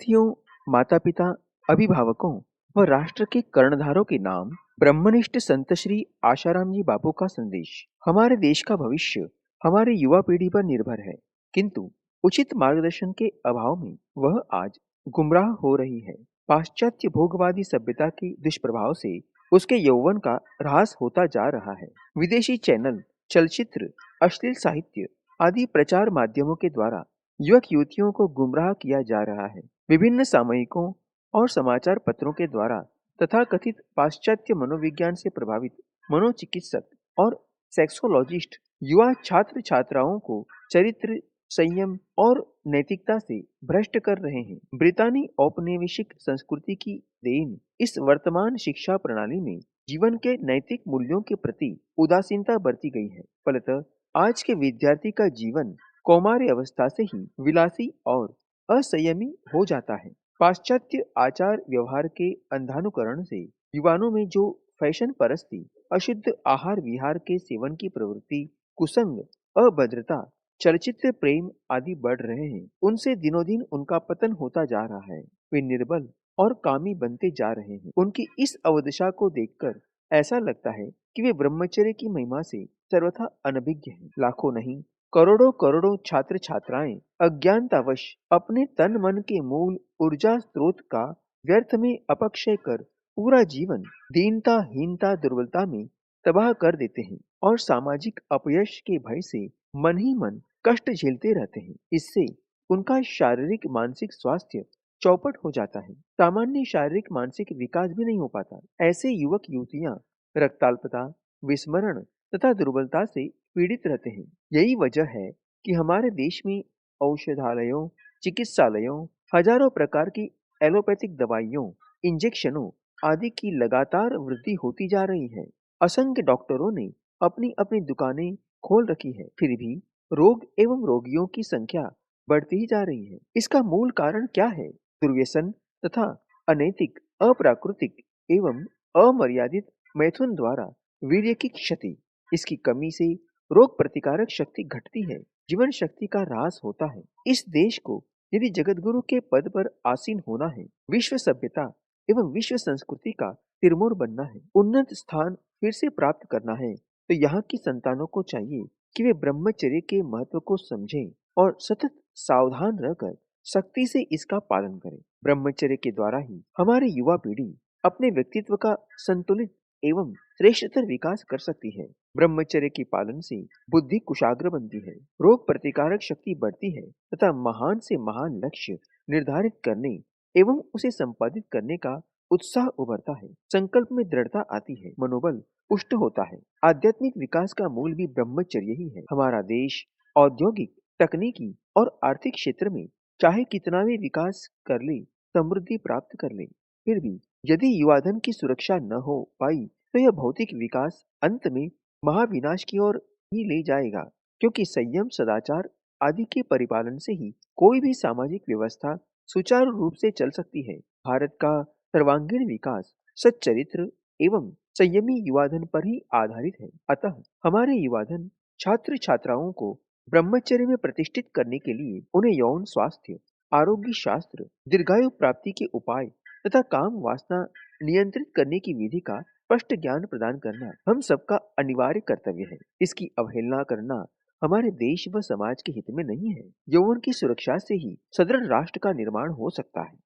गृहस्थियों, माता-पिता, अभिभावकों व राष्ट्र के कर्णधारों के नाम ब्रह्मनिष्ठ संत श्री आशाराम जी बापू का संदेश। हमारे देश का भविष्य हमारे युवा पीढ़ी पर निर्भर है, किंतु उचित मार्गदर्शन के अभाव में वह आज गुमराह हो रही है। पाश्चात्य भोगवादी सभ्यता के दुष्प्रभाव से उसके यौवन का ह्रास होता जा रहा है। विदेशी चैनल, चलचित्र, अश्लील साहित्य आदि प्रचार माध्यमों के द्वारा युवक युवतियों को गुमराह किया जा रहा है। विभिन्न सामयिकों और समाचार पत्रों के द्वारा तथा कथित पाश्चात्य मनोविज्ञान से प्रभावित मनोचिकित्सक और सेक्सोलॉजिस्ट युवा छात्र छात्राओं को चरित्र, संयम और नैतिकता से भ्रष्ट कर रहे हैं। ब्रितानी औपनिवेशिक संस्कृति की देन इस वर्तमान शिक्षा प्रणाली में जीवन के नैतिक मूल्यों के प्रति उदासीनता बरती गई है। फलतः आज के विद्यार्थी का जीवन कौमार्य अवस्था से ही विलासी और असंयमी हो जाता है। पाश्चात्य आचार व्यवहार के अंधानुकरण से युवानों में जो फैशन परस्ती, अशुद्ध आहार विहार के सेवन की प्रवृत्ति, कुसंग, अभद्रता, चलचित्र प्रेम आदि बढ़ रहे हैं, उनसे दिनों दिन उनका पतन होता जा रहा है। वे निर्बल और कामी बनते जा रहे हैं। उनकी इस अवदशा को देखकर ऐसा लगता है कि वे ब्रह्मचर्य की महिमा से सर्वथा अनभिज्ञ हैं। लाखों नहीं, करोड़ों करोड़ों छात्र छात्राएं अज्ञानतावश अपने तन मन के मूल ऊर्जा स्रोत का व्यर्थ में अपक्षय कर पूरा जीवन दीनता, हीनता, दुर्बलता में तबाह कर देते हैं और सामाजिक अपयश के भय से मन ही मन कष्ट झेलते रहते हैं। इससे उनका शारीरिक मानसिक स्वास्थ्य चौपट हो जाता है। सामान्य शारीरिक मानसिक विकास भी नहीं हो पाता। ऐसे युवक युवतियां रक्ताल्पता, विस्मरण तथा दुर्बलता से पीड़ित रहते हैं। यही वजह है कि हमारे देश में औषधालयों, चिकित्सालयों, हजारों प्रकार की एलोपैथिक दवाइयों, इंजेक्शनों आदि की लगातार वृद्धि होती जा रही है। असंख्य डॉक्टरों ने अपनी अपनी दुकानें खोल रखी है, फिर भी रोग एवं रोगियों की संख्या बढ़ती ही जा रही है। इसका मूल कारण क्या है? दुर्व्यसन तथा अनैतिक, अप्राकृतिक एवं अमर्यादित मैथुन द्वारा वीर्य की क्षति। इसकी कमी से रोग प्रतिकारक शक्ति घटती है, जीवन शक्ति का ह्रास होता है। इस देश को यदि जगतगुरु के पद पर आसीन होना है, विश्व सभ्यता एवं विश्व संस्कृति का सिरमौर बनना है, उन्नत स्थान फिर से प्राप्त करना है, तो यहाँ की संतानों को चाहिए कि वे ब्रह्मचर्य के महत्व को समझें और सतत सावधान रहकर सख्ती से इसका पालन करें। ब्रह्मचर्य के द्वारा ही हमारी युवा पीढ़ी अपने व्यक्तित्व का संतुलित एवं श्रेष्ठतर विकास कर सकती है। ब्रह्मचर्य के पालन से बुद्धि कुशाग्र बनती है, रोग प्रतिकारक शक्ति बढ़ती है तथा महान से महान लक्ष्य निर्धारित करने एवं उसे संपादित करने का उत्साह उभरता है। संकल्प में दृढ़ता आती है, मनोबल पुष्ट होता है। आध्यात्मिक विकास का मूल भी ब्रह्मचर्य ही है। हमारा देश औद्योगिक, तकनीकी और आर्थिक क्षेत्र में चाहे कितना भी विकास कर ले, समृद्धि प्राप्त कर ले, फिर भी यदि युवाधन की सुरक्षा न हो पाई तो यह भौतिक विकास अंत में महाविनाश की ओर ही ले जाएगा, क्योंकि संयम, सदाचार आदि के परिपालन से ही कोई भी सामाजिक व्यवस्था सुचारू रूप से चल सकती है। भारत का सर्वांगीण विकास सच्चरित्र एवं संयमी युवाधन पर ही आधारित है। अतः हमारे युवाधन छात्र छात्राओं को ब्रह्मचर्य में प्रतिष्ठित करने के लिए उन्हें यौन स्वास्थ्य, आरोग्य शास्त्र, दीर्घायु प्राप्ति के उपाय तथा काम वासना नियंत्रित करने की विधि का स्पष्ट ज्ञान प्रदान करना हम सबका अनिवार्य कर्तव्य है। इसकी अवहेलना करना हमारे देश व समाज के हित में नहीं है। यौवन की सुरक्षा से ही सदृढ़ राष्ट्र का निर्माण हो सकता है।